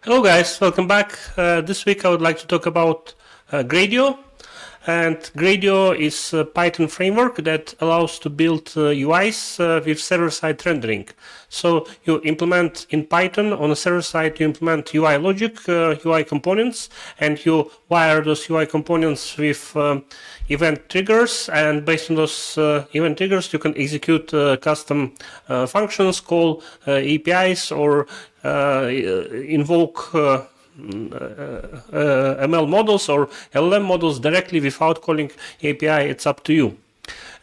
Hello guys, welcome back. This week I would like to talk about Gradio. And Gradio is a Python framework that allows to build UIs with server-side rendering. So you implement in Python on a server-side, you implement UI logic, UI components, and you wire those UI components with event triggers. And based on those event triggers, you can execute custom functions, call APIs, or invoke ML models or LLM models directly without calling API. It's up to you.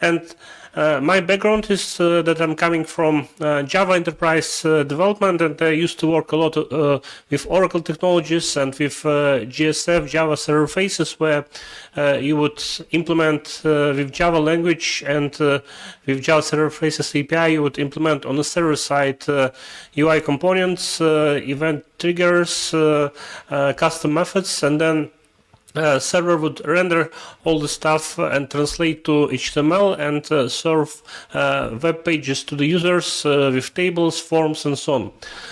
And my background is that I'm coming from Java enterprise development, and I used to work a lot with Oracle technologies and with GSF, Java server faces, where you would implement with Java language and with Java server faces API, you would implement on the server side UI components, event triggers, custom methods, and then server would render all the stuff and translate to HTML and serve web pages to the users with tables, forms, and so on.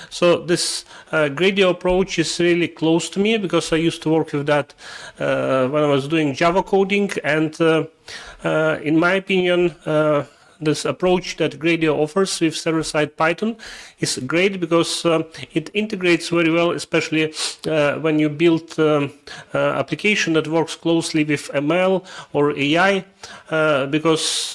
So this Gradio approach is really close to me because I used to work with that when I was doing Java coding, and in my opinion, this approach that Gradio offers with server-side Python is great because it integrates very well, especially when you build application that works closely with ML or AI, because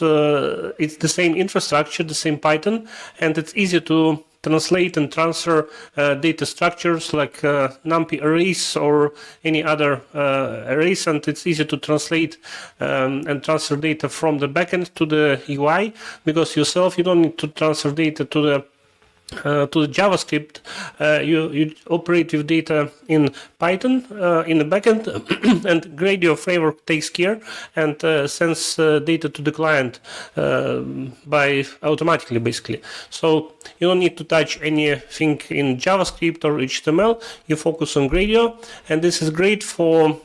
it's the same infrastructure, the same Python, and it's easy to translate and transfer data structures like NumPy arrays or any other arrays, and it's easy to translate and transfer data from the backend to the UI, because yourself you don't need to transfer data to the JavaScript. You operate with data in Python in the backend, and Gradio framework takes care and sends data to the client by automatically, basically. So you don't need to touch anything in JavaScript or HTML. You focus on Gradio, and this is great for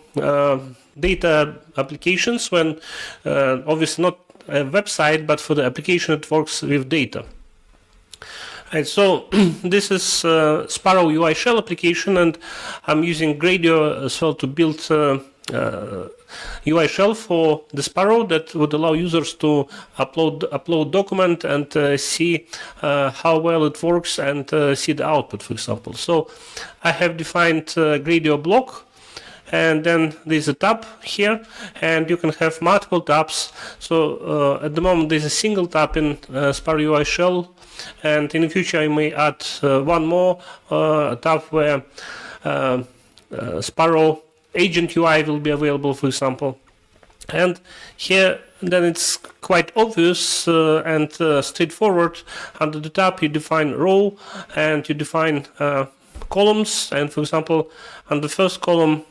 data applications when obviously not a website, but for the application that works with data. And so this is Sparrow UI Shell application, and I'm using Gradio as well to build UI Shell for the Sparrow that would allow users to upload document and see how well it works and see the output, for example. So I have defined Gradio block, and then there's a tab here, and you can have multiple tabs. So at the moment there's a single tab in Sparrow UI Shell, and in the future I may add one more tab where Sparrow Agent UI will be available, for example. And here then it's quite obvious and straightforward. Under the tab you define row and you define columns, and for example on the first column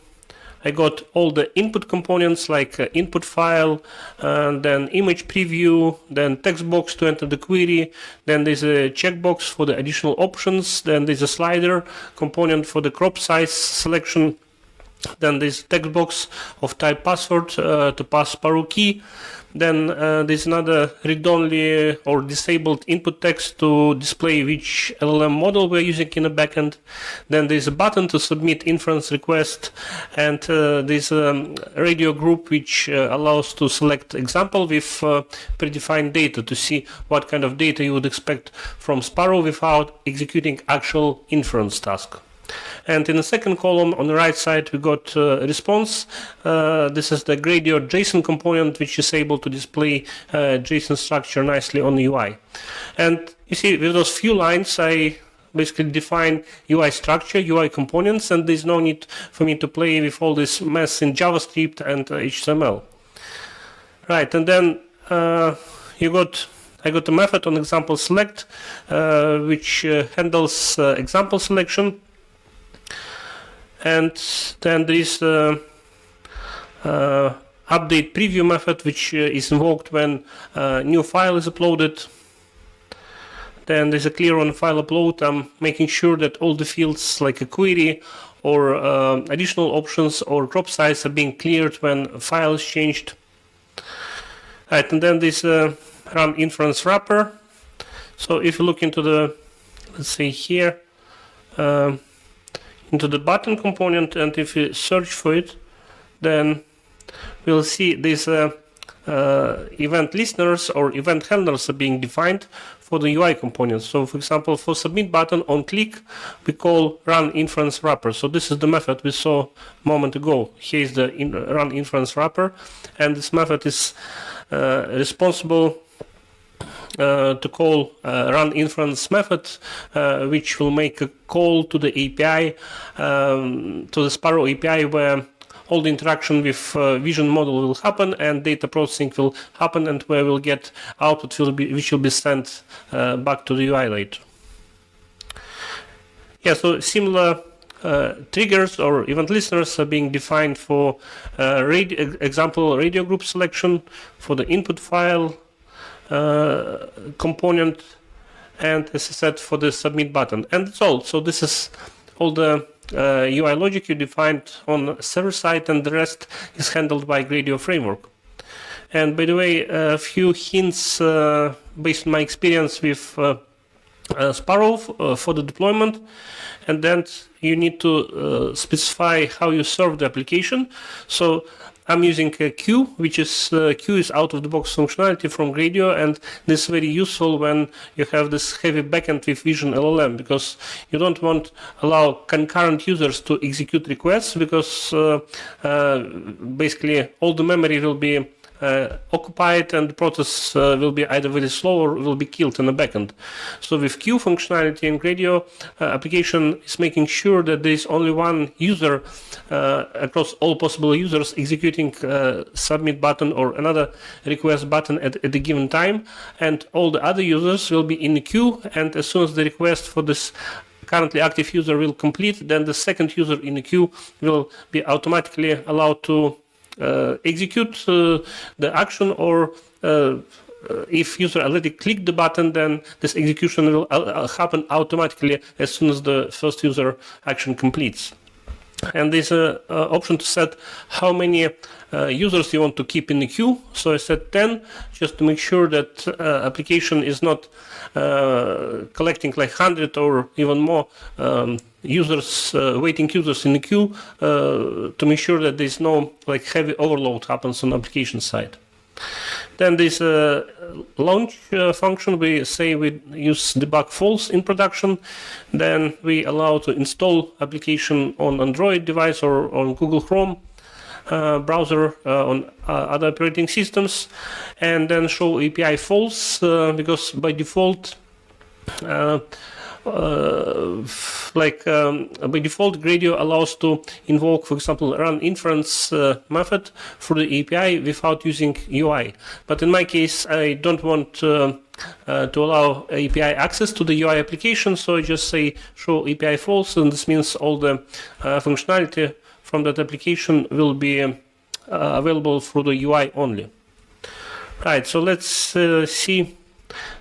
I got all the input components like input file, and then image preview, then text box to enter the query, then there's a checkbox for the additional options, then there's a slider component for the crop size selection, then there's text box of type password to pass Sparrow key. Then there's another read-only or disabled input text to display which LLM model we're using in the backend. Then there's a button to submit inference request, and there's a radio group which allows to select example with predefined data to see what kind of data you would expect from Sparrow without executing actual inference task. And in the second column on the right side we got response. This is the Gradio JSON component which is able to display JSON structure nicely on the UI. And you see with those few lines I basically define UI structure, UI components, and there's no need for me to play with all this mess in JavaScript and HTML. Right, and then I got a method on example select which handles example selection. And then there is update preview method which is invoked when a new file is uploaded. Then there's a clear on file upload. I'm making sure that all the fields like a query or additional options or crop size are being cleared when a file is changed. Right, and then there's run inference wrapper. So if you look into the, let's say here, into the button component, and if we search for it, then we'll see these event listeners or event handlers are being defined for the UI components. So, for example, for submit button on click, we call run inference wrapper. So this is the method we saw a moment ago. Here is the run inference wrapper, and this method is responsible to call run inference method, which will make a call to the API, to the Sparrow API, where all the interaction with vision model will happen and data processing will happen, and where we'll get output which will be sent back to the UI later. Yeah, so similar triggers or event listeners are being defined for example radio group selection, for the input file component, and as I said, for the submit button. And that's all. So this is all the UI logic you defined on server side, and the rest is handled by Gradio framework. And by the way, a few hints based on my experience with Sparrow for the deployment, and then you need to specify how you serve the application. So I'm using a queue, which is queue is out-of-the-box functionality from Gradio, and this is very useful when you have this heavy backend with Vision LLM, because you don't want to allow concurrent users to execute requests, because basically all the memory will be occupied, and the process will be either very slow or will be killed in the backend. So with queue functionality in Gradio, application is making sure that there is only one user across all possible users executing submit button or another request button at a given time, and all the other users will be in the queue, and as soon as the request for this currently active user will complete, then the second user in the queue will be automatically allowed to execute the action, or if user already clicked the button, then this execution will happen automatically as soon as the first user action completes. And there's an option to set how many users you want to keep in the queue. So I set 10, just to make sure that application is not collecting like 100 or even more users, waiting users in the queue, to make sure that there's no like heavy overload happens on the application side. Then there's a launch function. We say we use debug false in production. Then we allow to install application on Android device or on Google Chrome browser, on other operating systems, and then show API false, because by default by default, Gradio allows to invoke, for example, run inference method for the API without using UI. But in my case, I don't want to allow API access to the UI application, so I just say show API false, and this means all the functionality from that application will be available through the UI only. Right, so let's see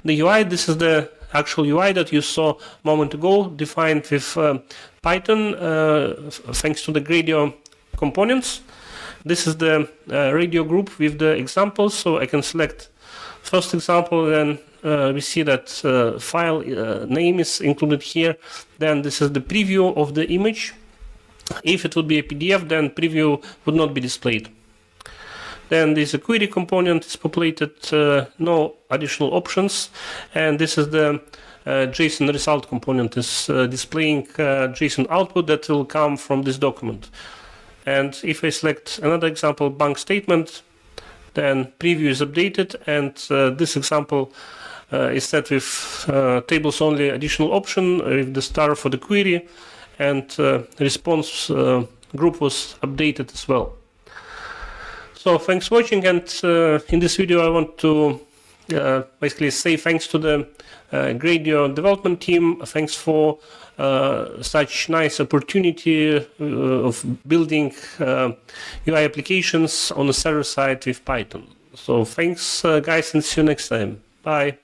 the UI. This is the actual UI that you saw a moment ago, defined with Python, thanks to the Gradio components. This is the radio group with the examples, so I can select first example, then we see that file name is included here. Then this is the preview of the image. If it would be a PDF, then preview would not be displayed. Then there's a query component, it's populated, no additional options, and this is the JSON result component, is displaying JSON output that will come from this document. And if I select another example, bank statement, then preview is updated, and this example is set with tables only additional option with the star for the query, and response group was updated as well. So thanks for watching, and in this video I want to basically say thanks to the Gradio development team. Thanks for such nice opportunity of building UI applications on the server side with Python. So thanks guys, and see you next time. Bye.